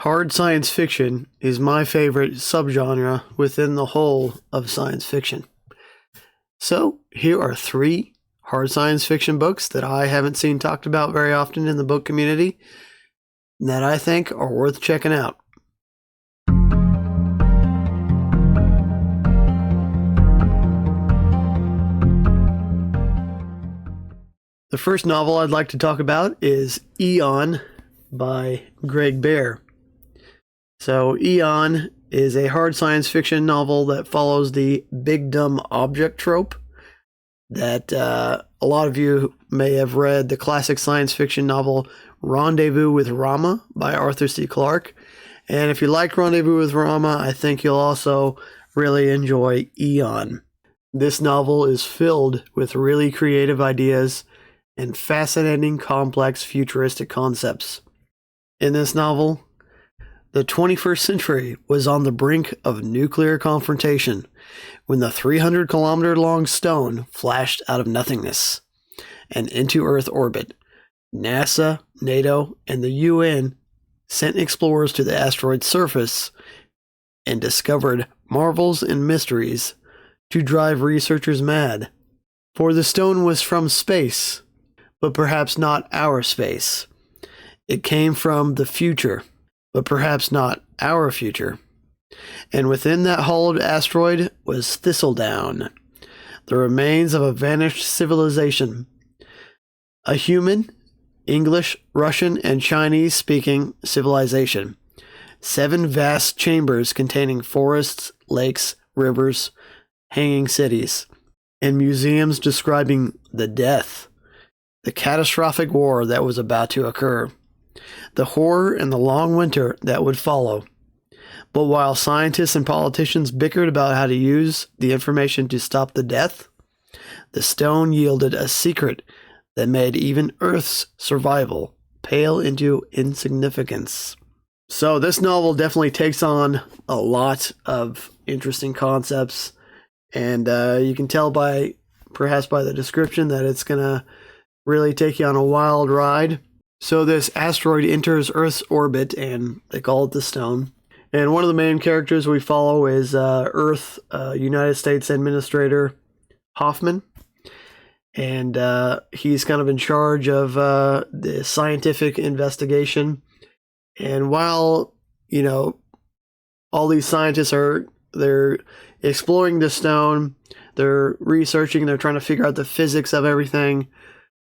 Hard science fiction is my favorite subgenre within the whole of science fiction. So, here are 3 hard science fiction books that I haven't seen talked about very often in the book community that I think are worth checking out. The first novel I'd like to talk about is Eon by Greg Bear. So Eon is a hard science fiction novel that follows the big dumb object trope that a lot of you may have read the classic science fiction novel Rendezvous with Rama by Arthur C. Clarke. And if you like Rendezvous with Rama, I think you'll also really enjoy Eon. This novel is filled with really creative ideas and fascinating, complex, futuristic concepts. In this novel, the 21st century was on the brink of nuclear confrontation when the 300-kilometer-long stone flashed out of nothingness and into Earth orbit. NASA, NATO, and the UN sent explorers to the asteroid's surface and discovered marvels and mysteries to drive researchers mad. For the stone was from space, but perhaps not our space. It came from the future, but perhaps not our future. And within that hollowed asteroid was thistledown, the remains of a vanished civilization. A human, English, Russian, and Chinese-speaking civilization. 7 vast chambers containing forests, lakes, rivers, hanging cities, and museums describing the death, the catastrophic war that was about to occur, the horror and the long winter that would follow. But while scientists and politicians bickered about how to use the information to stop the death, the stone yielded a secret that made even Earth's survival pale into insignificance. So this novel definitely takes on a lot of interesting concepts, and you can tell perhaps by the description that it's going to really take you on a wild ride. So this asteroid enters Earth's orbit, and they call it the stone. And one of the main characters we follow is Earth United States Administrator Hoffman. And he's kind of in charge of the scientific investigation. And while, all these scientists they're exploring the stone, they're researching, they're trying to figure out the physics of everything.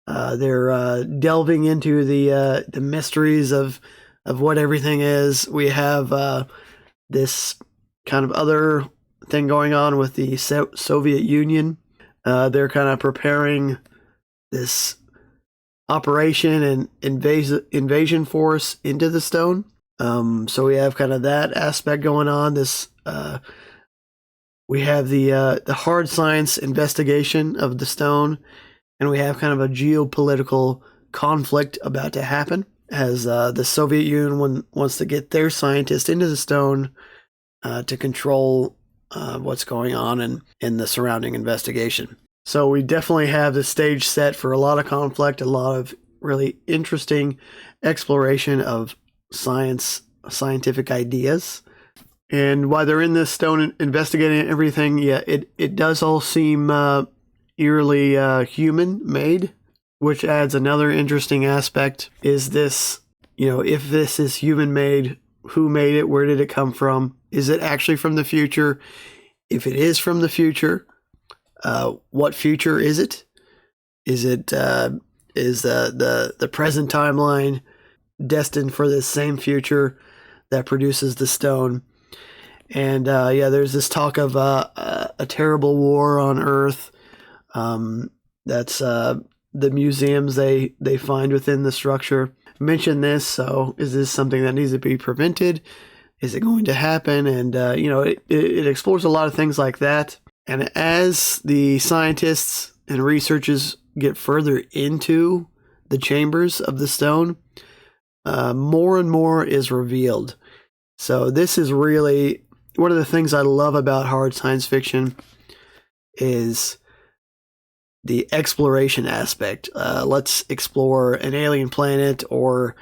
They're delving into the mysteries of what everything is. We have this kind of other thing going on with the Soviet Union. They're kind of preparing this operation and invasion force into the stone. So we have kind of that aspect going on. We have the hard science investigation of the stone. And we have kind of a geopolitical conflict about to happen as the Soviet Union wants to get their scientists into the stone to control what's going on in the surrounding investigation. So we definitely have the stage set for a lot of conflict, a lot of really interesting exploration of scientific ideas. And while they're in this stone investigating everything, it does all seem eerily human-made, which adds another interesting aspect. Is this, if this is human-made, who made it? Where did it come from? Is it actually from the future? If it is from the future, what future is it? Is it is the present timeline destined for this same future that produces the stone? And there's this talk of a terrible war on Earth. That's the museums they find within the structure mention this. So is this something that needs to be prevented? Is it going to happen? And it explores a lot of things like that. And as the scientists and researchers get further into the chambers of the stone, more and more is revealed. So this is really one of the things I love about hard science fiction is the exploration aspect. Let's explore an alien planet or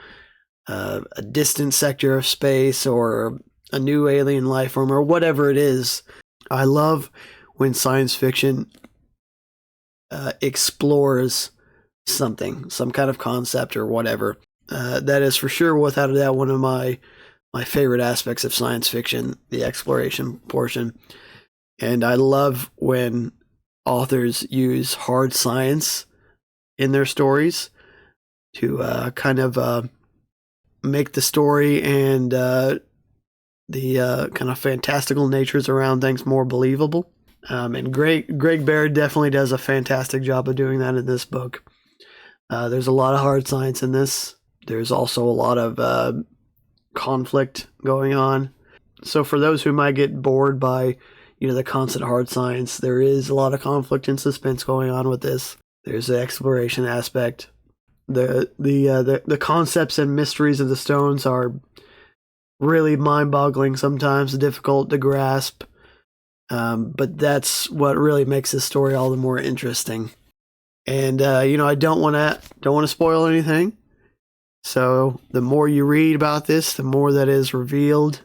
a distant sector of space or a new alien life form or whatever it is. I love when science fiction explores something, some kind of concept or whatever. That is for sure, without a doubt, one of my favorite aspects of science fiction, the exploration portion. And I love when authors use hard science in their stories to kind of make the story and the kind of fantastical natures around things more believable. And Greg Bear definitely does a fantastic job of doing that in this book. There's a lot of hard science in this. There's also a lot of conflict going on. So for those who might get bored by, the constant hard science, there is a lot of conflict and suspense going on with this. There's the exploration aspect. The concepts and mysteries of the stones are really mind-boggling sometimes, difficult to grasp. But that's what really makes this story all the more interesting. And I don't want to spoil anything. So the more you read about this, the more that is revealed,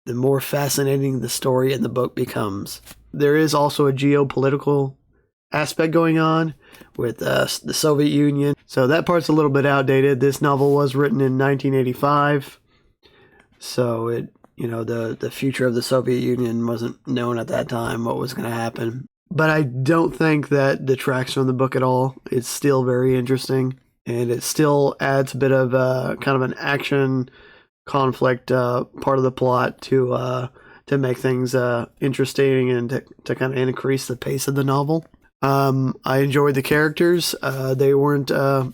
the more fascinating the story in the book becomes. There is also a geopolitical aspect going on with the Soviet Union. So that part's a little bit outdated. This novel was written in 1985. So it, the future of the Soviet Union wasn't known at that time, what was going to happen. But I don't think that detracts from the book at all. It's still very interesting. And it still adds a bit of kind of an action conflict part of the plot to make things interesting and to kind of increase the pace of the novel. I enjoyed the characters. They weren't. I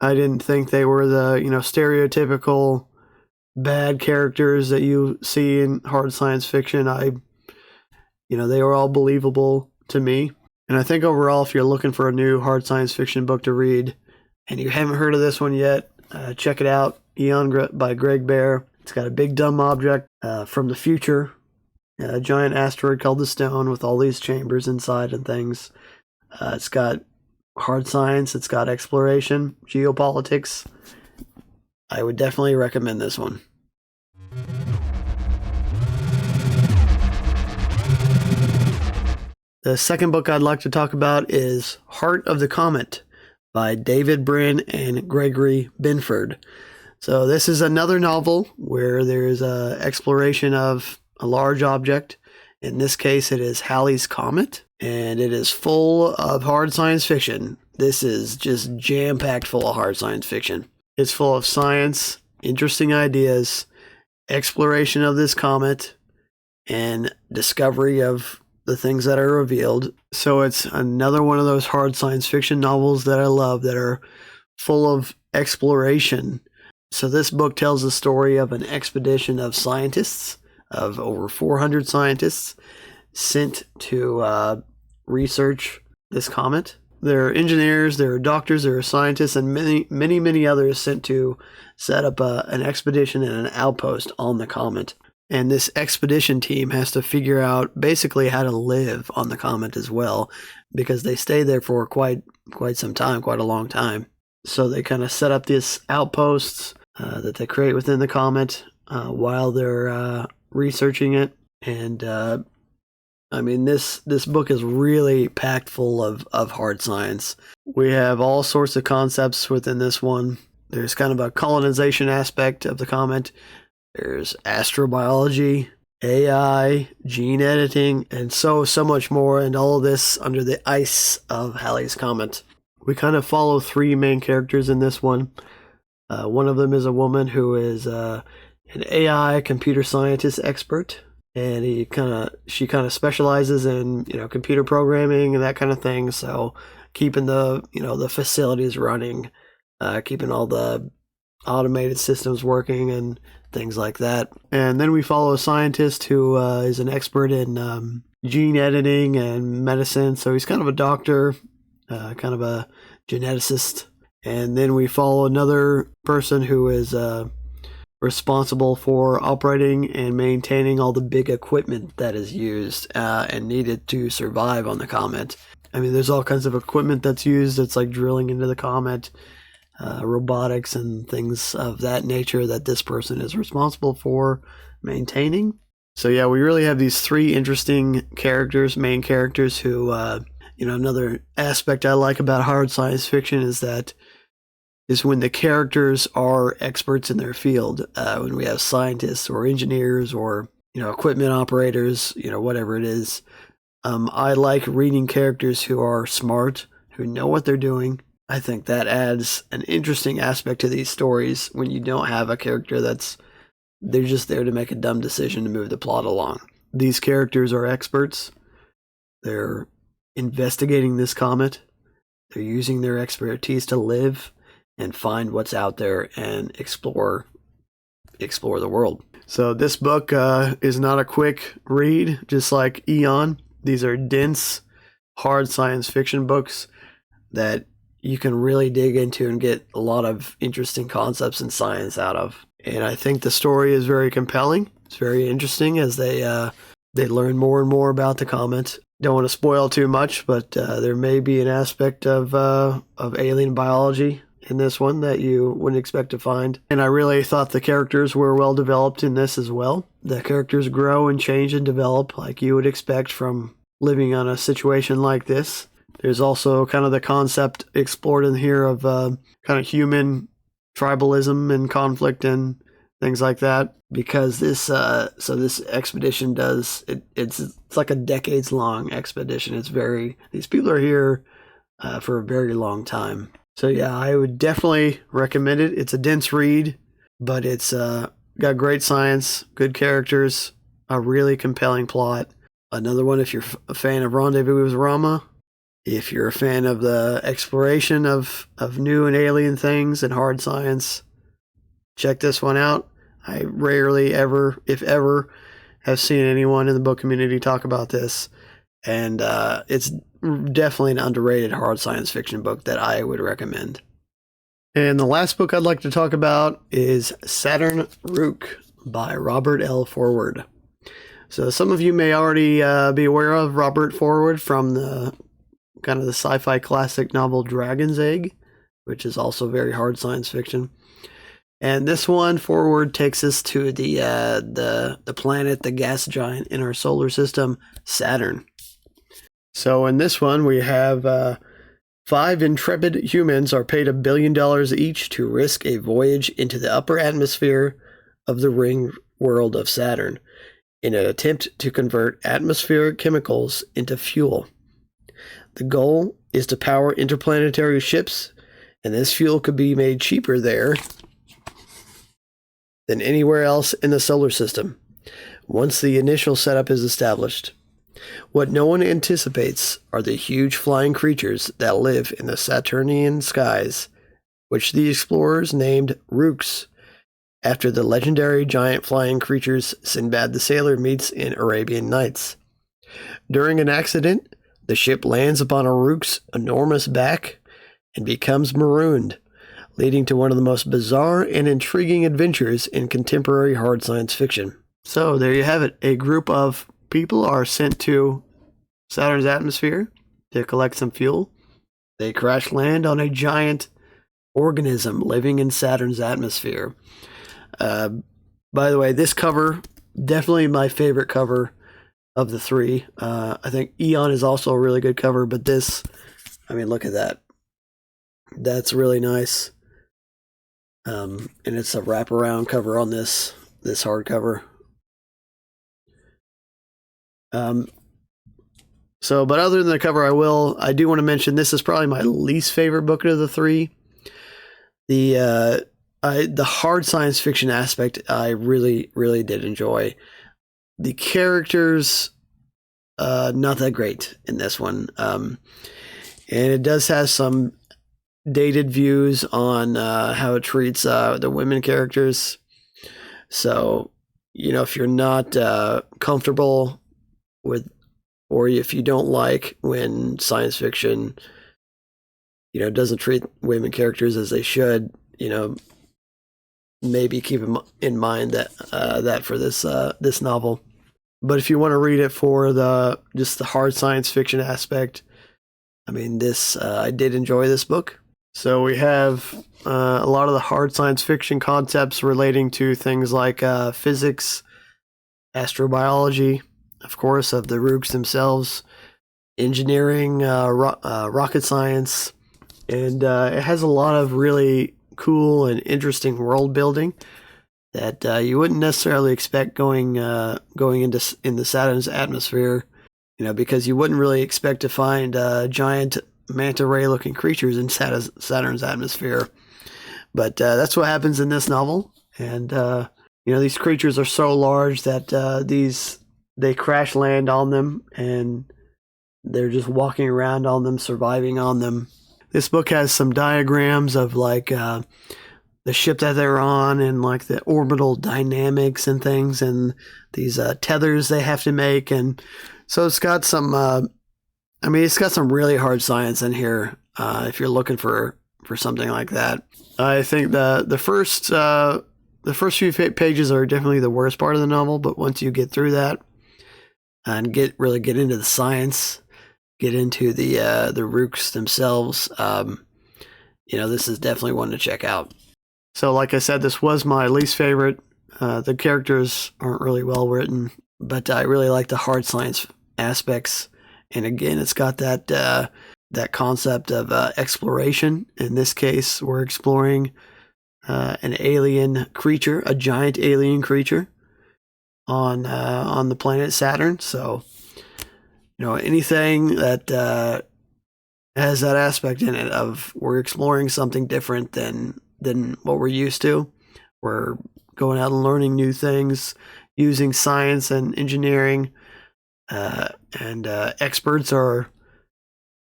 didn't think they were the stereotypical bad characters that you see in hard science fiction. They were all believable to me. And I think overall, if you're looking for a new hard science fiction book to read, and you haven't heard of this one yet, check it out. Eon by Greg Bear. It's got a big dumb object from the future, a giant asteroid called the Stone with all these chambers inside and things. It's got hard science. It's got exploration, geopolitics. I would definitely recommend this one. The second book I'd like to talk about is Heart of the Comet by David Brin and Gregory Benford. So this is another novel where there's an exploration of a large object. In this case, it is Halley's Comet, and it is full of hard science fiction. This is just jam-packed full of hard science fiction. It's full of science, interesting ideas, exploration of this comet, and discovery of the things that are revealed. So it's another one of those hard science fiction novels that I love that are full of exploration. So this book tells the story of an expedition of scientists, of over 400 scientists, sent to research this comet. There are engineers, there are doctors, there are scientists, and many others sent to set up an expedition and an outpost on the comet. And this expedition team has to figure out basically how to live on the comet as well, because they stay there for quite some time, quite a long time. So they kind of set up these outposts that they create within the comet while they're researching it. And this book is really packed full of hard science. We have all sorts of concepts within this one. There's kind of a colonization aspect of the comet. There's astrobiology, AI, gene editing, and so much more, and all of this under the ice of Halley's Comet. We kind of follow three main characters in this one. One of them is a woman who is an AI computer scientist expert, and she kind of specializes in computer programming and that kind of thing. So keeping the facilities running, keeping all the automated systems working and things like that. And then we follow a scientist who is an expert in gene editing and medicine. So he's kind of a doctor, kind of a geneticist. And then we follow another person who is responsible for operating and maintaining all the big equipment that is used and needed to survive on the comet. There's all kinds of equipment that's used. It's like drilling into the comet. robotics and things of that nature that this person is responsible for maintaining. So yeah, we really have these three interesting characters, main characters who, another aspect I like about hard science fiction is when the characters are experts in their field. When we have scientists or engineers or, equipment operators, whatever it is. I like reading characters who are smart, who know what they're doing. I think that adds an interesting aspect to these stories when you don't have a character they're just there to make a dumb decision to move the plot along. These characters are experts. They're investigating this comet. They're using their expertise to live and find what's out there and explore the world. So this book is not a quick read, just like Eon. These are dense, hard science fiction books that you can really dig into and get a lot of interesting concepts and science out of. And I think the story is very compelling. It's very interesting as they learn more and more about the comet. Don't want to spoil too much, but there may be an aspect of alien biology in this one that you wouldn't expect to find. And I really thought the characters were well developed in this as well. The characters grow and change and develop like you would expect from living on a situation like this. There's also kind of the concept explored in here of kind of human tribalism and conflict and things like that, because this expedition it's like a decades long expedition. These people are here for a very long time. So yeah, I would definitely recommend it. It's a dense read, but it's got great science, good characters, a really compelling plot. Another one if you're a fan of Rendezvous with Rama. If you're a fan of the exploration of new and alien things and hard science, check this one out. I rarely ever, if ever, have seen anyone in the book community talk about this. And it's definitely an underrated hard science fiction book that I would recommend. And the last book I'd like to talk about is Saturn Rukh by Robert L. Forward. So some of you may already be aware of Robert Forward from the kind of the sci-fi classic novel Dragon's Egg, which is also very hard science fiction. And this one, Forward, takes us to the planet, the gas giant in our solar system, Saturn. So in this one, we have 5 intrepid humans are paid $1 billion each to risk a voyage into the upper atmosphere of the ring world of Saturn in an attempt to convert atmospheric chemicals into fuel. The goal is to power interplanetary ships, and this fuel could be made cheaper there than anywhere else in the solar system, once the initial setup is established. What no one anticipates are the huge flying creatures that live in the Saturnian skies, which the explorers named Rukhs, after the legendary giant flying creatures Sinbad the Sailor meets in Arabian Nights. During an accident, the ship lands upon a Rukh's enormous back and becomes marooned, leading to one of the most bizarre and intriguing adventures in contemporary hard science fiction. So there you have it. A group of people are sent to Saturn's atmosphere to collect some fuel. They crash land on a giant organism living in Saturn's atmosphere. By the way, this cover, definitely my favorite cover of the 3. I think Eon is also a really good cover, but this, look at that. That's really nice. And it's a wraparound cover on this hardcover. But other than the cover, I do want to mention this is probably my least favorite book of the 3. The hard science fiction aspect I really, really did enjoy. The characters, not that great in this one. And it does have some dated views on how it treats the women characters. So, if you're not comfortable with, or if you don't like when science fiction, doesn't treat women characters as they should, maybe keep in mind that for this novel. But if you want to read it for just the hard science fiction aspect, I did enjoy this book. So we have a lot of the hard science fiction concepts relating to things like physics, astrobiology, of course, of the Rukhs themselves, engineering, rocket science, and it has a lot of really cool and interesting world building that you wouldn't necessarily expect going into Saturn's atmosphere, because you wouldn't really expect to find giant manta ray looking creatures in Saturn's atmosphere. But that's what happens in this novel, and these creatures are so large that they crash land on them, and they're just walking around on them, surviving on them. This book has some diagrams of like the ship that they're on, and like the orbital dynamics and things, and these tethers they have to make, and so it's got some. It's got some really hard science in here. If you're looking for something like that, I think the first few pages are definitely the worst part of the novel. But once you get through that and really get into the science, get into the Rukhs themselves, this is definitely one to check out. So, like I said, this was my least favorite. The characters aren't really well written, but I really like the hard science aspects. And again, it's got that concept of exploration. In this case, we're exploring an alien creature, a giant alien creature on the planet Saturn. So, anything that has that aspect in it of we're exploring something different than what we're used to. We're going out and learning new things, using science and engineering. And experts are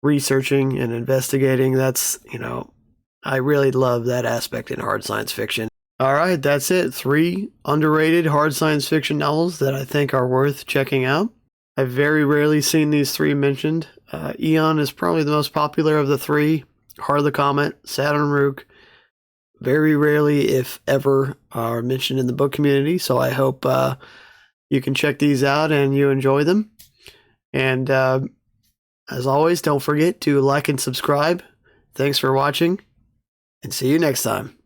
researching and investigating. That's, I really love that aspect in hard science fiction. All right, that's it. 3 underrated hard science fiction novels that I think are worth checking out. I've very rarely seen these 3 mentioned. Eon is probably the most popular of the 3. Heart of the Comet, Saturn Rukh, very rarely, if ever, are mentioned in the book community. So I hope you can check these out and you enjoy them. And as always, don't forget to like and subscribe. Thanks for watching, and see you next time.